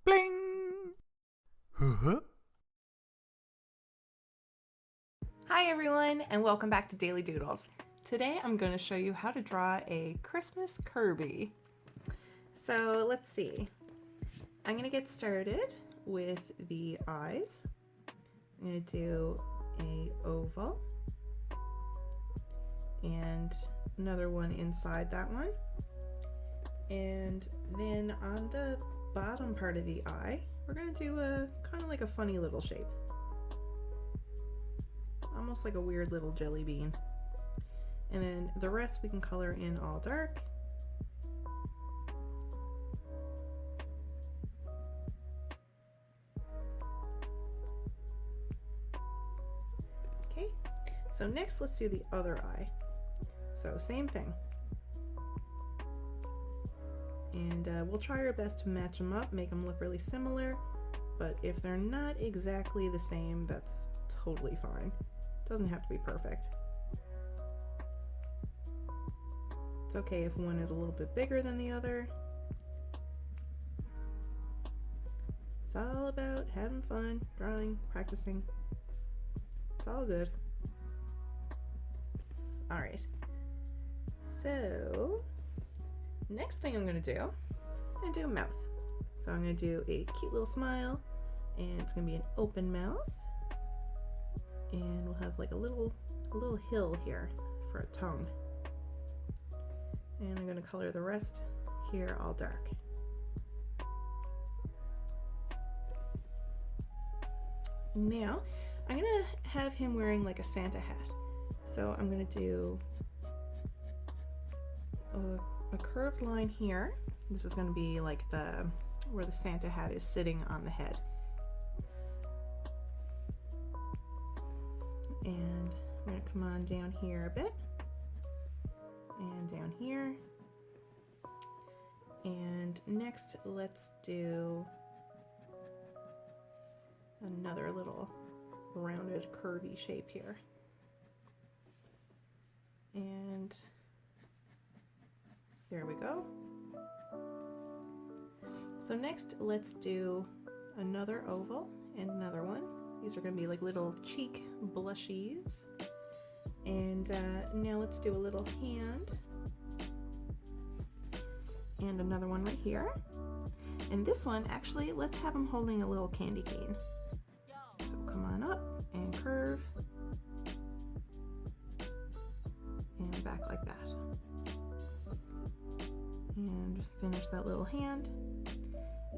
Bling! Huh? Hi everyone, and welcome back to Daily Doodles. Today I'm going to show you how to draw a Christmas Kirby. So let's see. I'm going to get started with the eyes. I'm going to do a oval and another one inside that one. And then on the bottom part of the eye, we're going to do a kind of like a funny little shape. Almost like a weird little jelly bean. And then the rest we can color in all dark. Okay, so next let's do the other eye. So same thing. And we'll try our best to match them up, make them look really similar, but if they're not exactly the same, that's totally fine. Doesn't have to be perfect. It's okay if one is a little bit bigger than the other. It's all about having fun, drawing, practicing. It's all good. All right. So, next thing I'm gonna do, I'm gonna do a mouth. So I'm gonna do a cute little smile, and it's gonna be an open mouth. And we'll have like a little hill here for a tongue. And I'm going to color the rest here all dark. Now I'm going to have him wearing like a Santa hat. So I'm going to do a curved line here. This is going to be like where the Santa hat is sitting on the head. And I'm going to come on down here a bit, and down here. And next let's do another little rounded curvy shape here. And there we go. So next let's do another oval and another one. These are going to be like little cheek blushies. And now let's do a little hand. And another one right here. And this one, actually, let's have him holding a little candy cane. So come on up and curve. And back like that. And finish that little hand.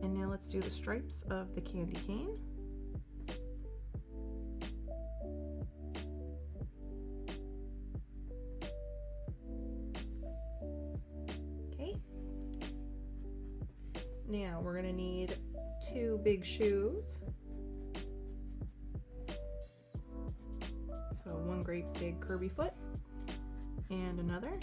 And now let's do the stripes of the candy cane. Now we're going to need two big shoes. So one great big Kirby foot and another.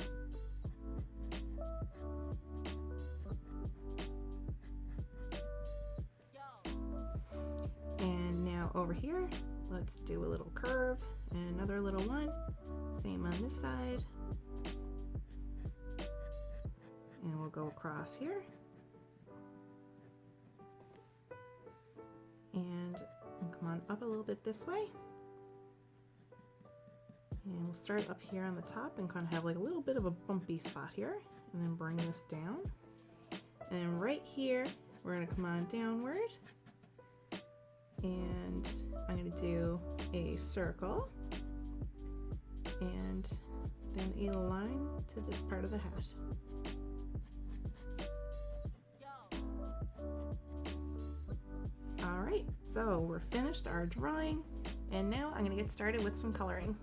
And now over here, let's do a little curve and another little one. Same on this side. And we'll go across here. And come on up a little bit this way. And we'll start up here on the top and kind of have like a little bit of a bumpy spot here, and then bring this down. And then right here, we're going to come on downward. And I'm going to do a circle and then a line to this part of the hat. Alright, so we're finished our drawing, and now I'm going to get started with some coloring.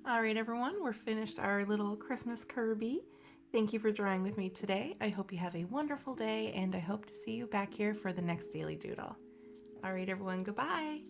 All right, everyone, we're finished our little Christmas Kirby. Thank you for drawing with me today. I hope you have a wonderful day, and I hope to see you back here for the next Daily Doodle. All right, everyone, goodbye.